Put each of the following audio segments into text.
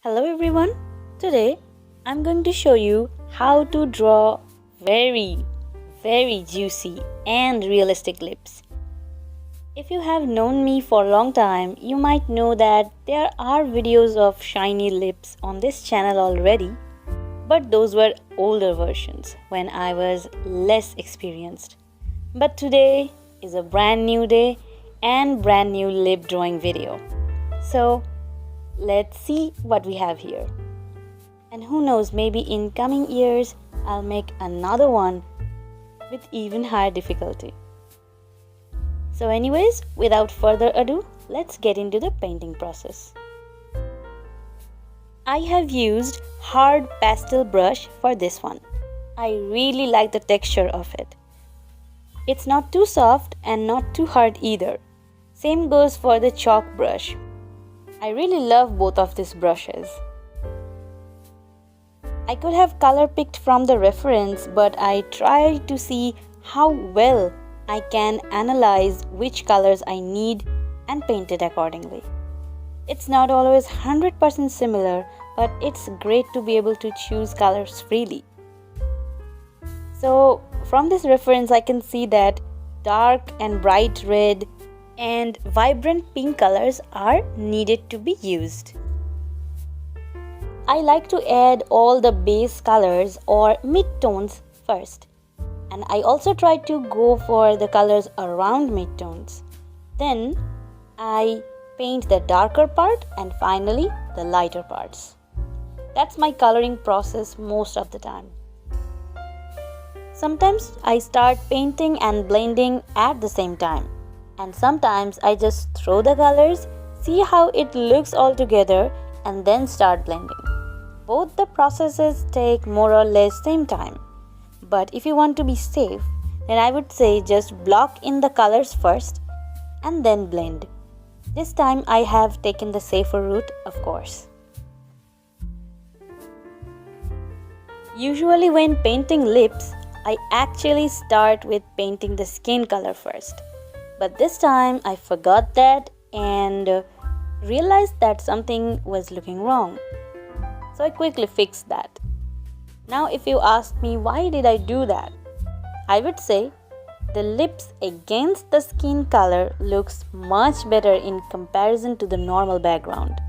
Hello everyone. Today I'm going to show you how to draw very juicy and realistic lips. If you have known me for a long time, you might know that there are videos of shiny lips on this channel already, but those were older versions when I was less experienced. But today is a brand new day and brand new lip drawing video. So let's see what we have here. And who knows, maybe in coming years I'll make another one with even higher difficulty. So anyways, without further ado, let's get into the painting process. I have used hard pastel brush for this one. I really like the texture of it. It's not too soft and not too hard either. Same goes for the chalk brush. I really love both of these brushes. I could have color picked from the reference, but I tried to see how well I can analyze which colors I need and paint it accordingly. It's not always 100% similar, but it's great to be able to choose colors freely. So from this reference I can see that dark and bright red and vibrant pink colors are needed to be used. I like to add all the base colors or mid-tones first, and I also try to go for the colors around mid-tones. Then I paint the darker part and finally the lighter parts. That's my coloring process most of the time. Sometimes I start painting and blending at the same time. And sometimes I just throw the colors, see how it looks all together, and then start blending. Both the processes take more or less same time. But if you want to be safe, then I would say just block in the colors first and then blend. This time I have taken the safer route, of course. Usually when painting lips, I actually start with painting the skin color first. But this time I forgot that and realized that something was looking wrong. So I quickly fixed that. Now if you ask me why did I do that, I would say the lips against the skin color looks much better in comparison to the normal background.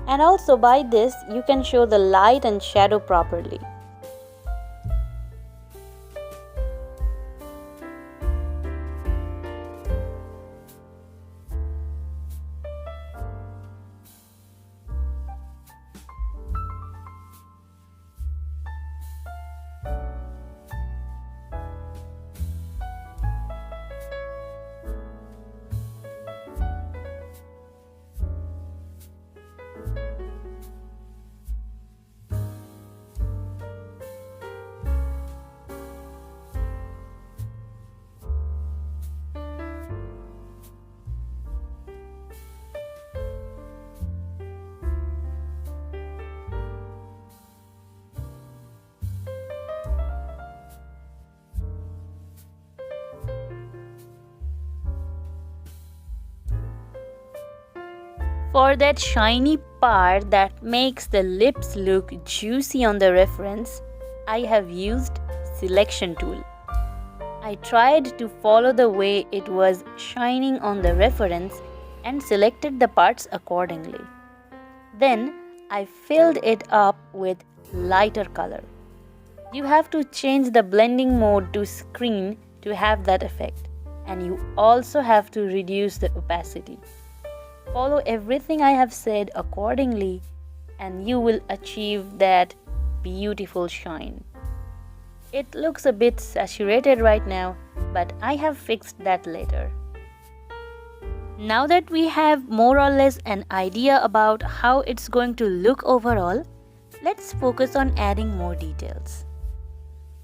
And also by this you can show the light and shadow properly. For that shiny part that makes the lips look juicy on the reference, I have used selection tool. I tried to follow the way it was shining on the reference and selected the parts accordingly. Then I filled it up with lighter color. You have to change the blending mode to screen to have that effect, and you also have to reduce the opacity. Follow everything I have said accordingly and you will achieve that beautiful shine. It looks a bit saturated right now, but I have fixed that later. Now that we have more or less an idea about how it's going to look overall, let's focus on adding more details.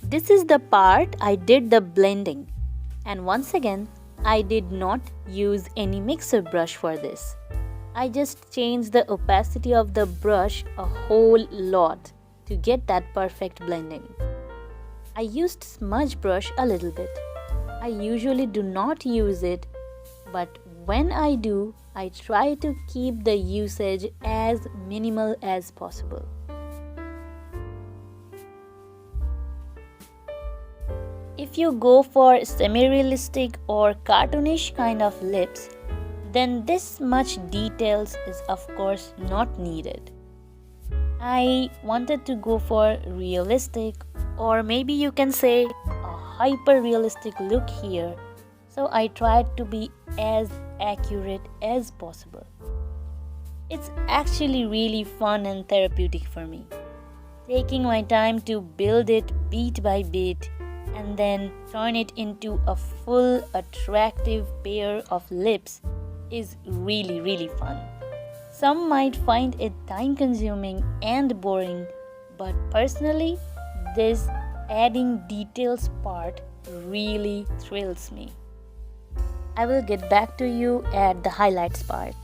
This is the part I did the blending, and once again, I did not use any mixer brush for this. I just changed the opacity of the brush a whole lot to get that perfect blending. I used smudge brush a little bit. I usually do not use it, but when I do, I try to keep the usage as minimal as possible. If you go for semi-realistic or cartoonish kind of lips, then this much details is of course not needed. I wanted to go for realistic, or maybe you can say a hyper realistic look here, so I tried to be as accurate as possible. It's actually really fun and therapeutic for me. Taking my time to build it bit by bit and then turn it into a full attractive pair of lips is really fun. Some might find it time consuming and boring, but personally, this adding details part really thrills me. I will get back to you at the highlights part.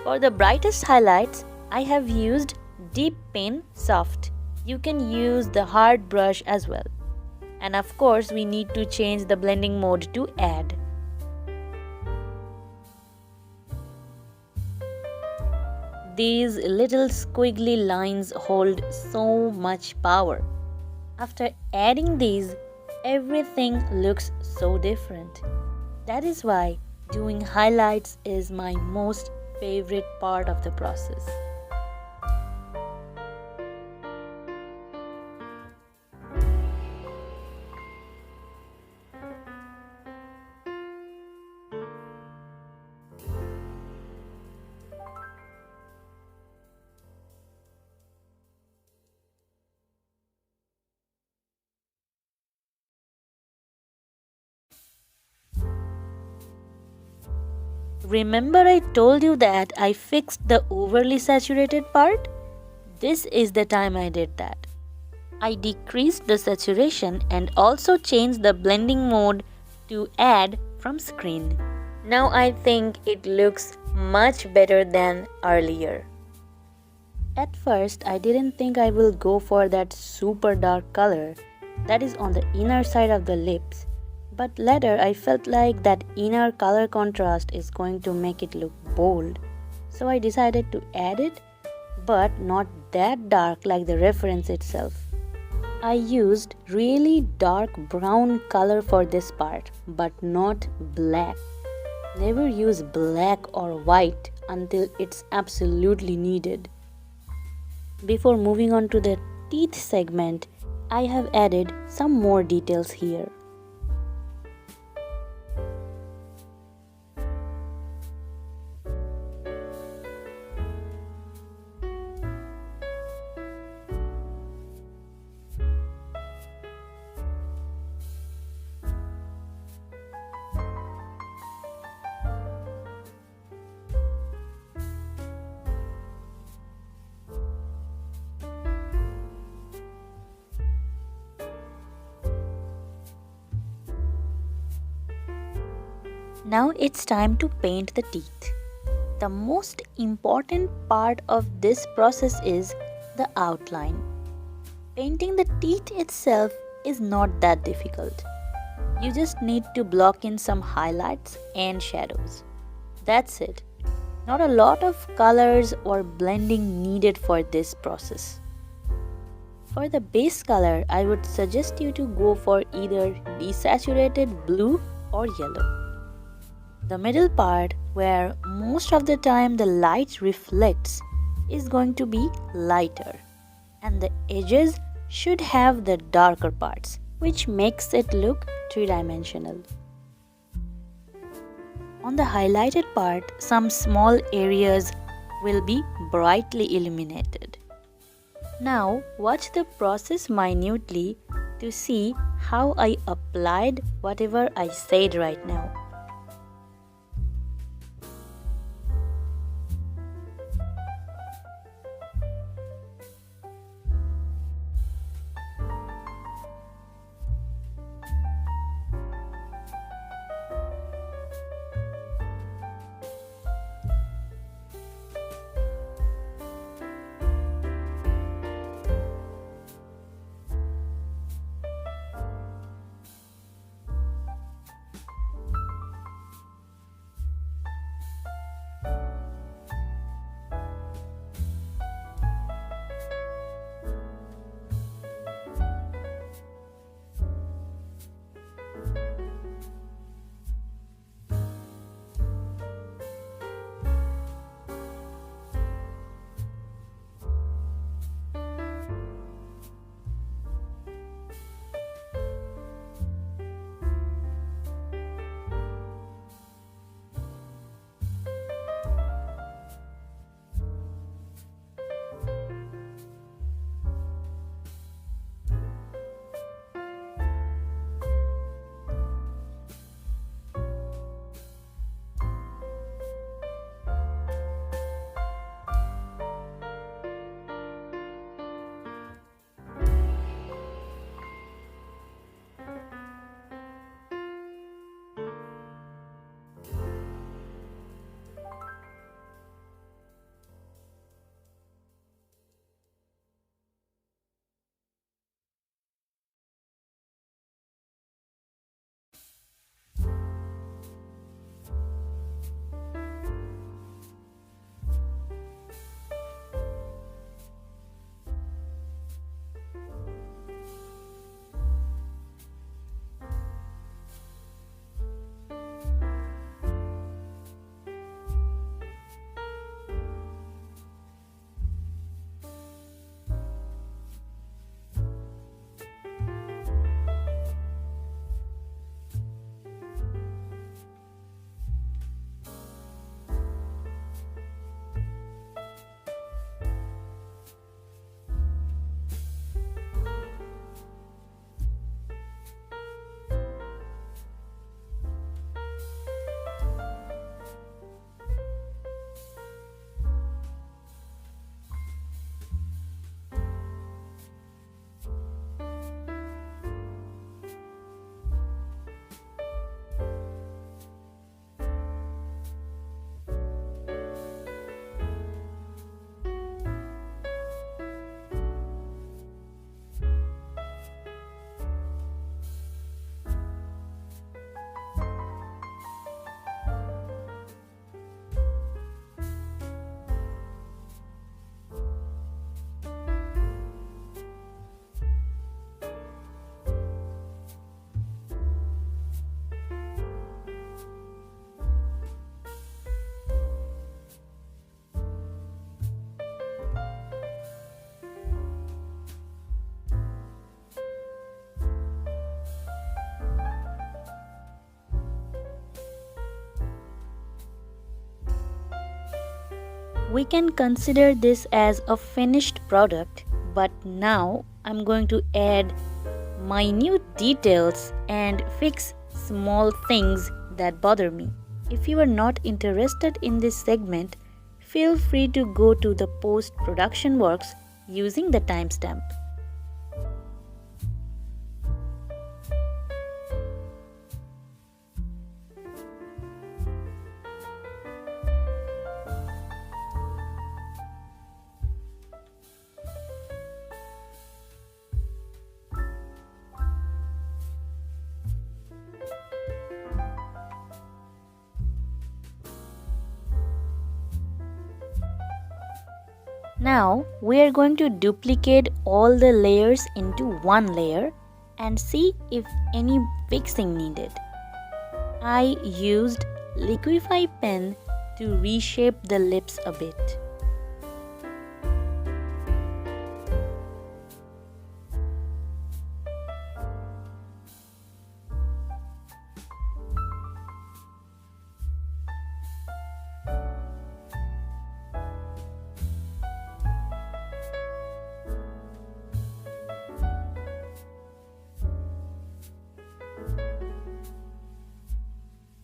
For the brightest highlights, I have used Deep Pen Soft. You can use the hard brush as well. And of course, we need to change the blending mode to add. These little squiggly lines hold so much power. After adding these, everything looks so different. That is why doing highlights is my most favorite part of the process. Remember I told you that I fixed the overly saturated part? This is the time I did that. I decreased the saturation and also changed the blending mode to add from screen. Now I think it looks much better than earlier. At first I didn't think I will go for that super dark color that is on the inner side of the lips. But later I felt like that inner color contrast is going to make it look bold. So I decided to add it, but not that dark like the reference itself. I used really dark brown color for this part, but not black. Never use black or white until it's absolutely needed. Before moving on to the teeth segment, I have added some more details here. Now it's time to paint the teeth. The most important part of this process is the outline. Painting the teeth itself is not that difficult. You just need to block in some highlights and shadows. That's it. Not a lot of colors or blending needed for this process. For the base color, I would suggest you to go for either desaturated blue or yellow. The middle part, where most of the time the light reflects, is going to be lighter, and the edges should have the darker parts, which makes it look three-dimensional. On the highlighted part, some small areas will be brightly illuminated. Now watch the process minutely to see how I applied whatever I said right now. We can consider this as a finished product, but now I'm going to add minute details and fix small things that bother me. If you are not interested in this segment, feel free to go to the post-production works using the timestamp. Now we are going to duplicate all the layers into one layer and see if any fixing needed. I used liquify pen to reshape the lips a bit.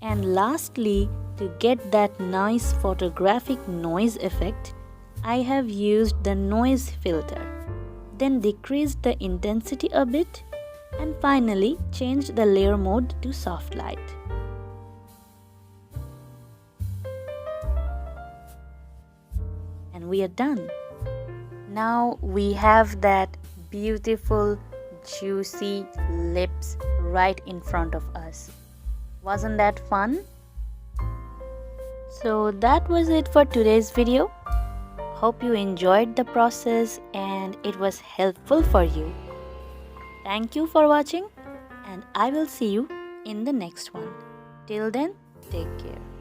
And lastly, to get that nice photographic noise effect, I have used the noise filter, then decreased the intensity a bit, and finally changed the layer mode to soft light. And we are done. Now we have that beautiful, juicy lips right in front of us. Wasn't that fun? So that was it for today's video. Hope you enjoyed the process and it was helpful for you. Thank you for watching and I will see you in the next one. Till then, take care.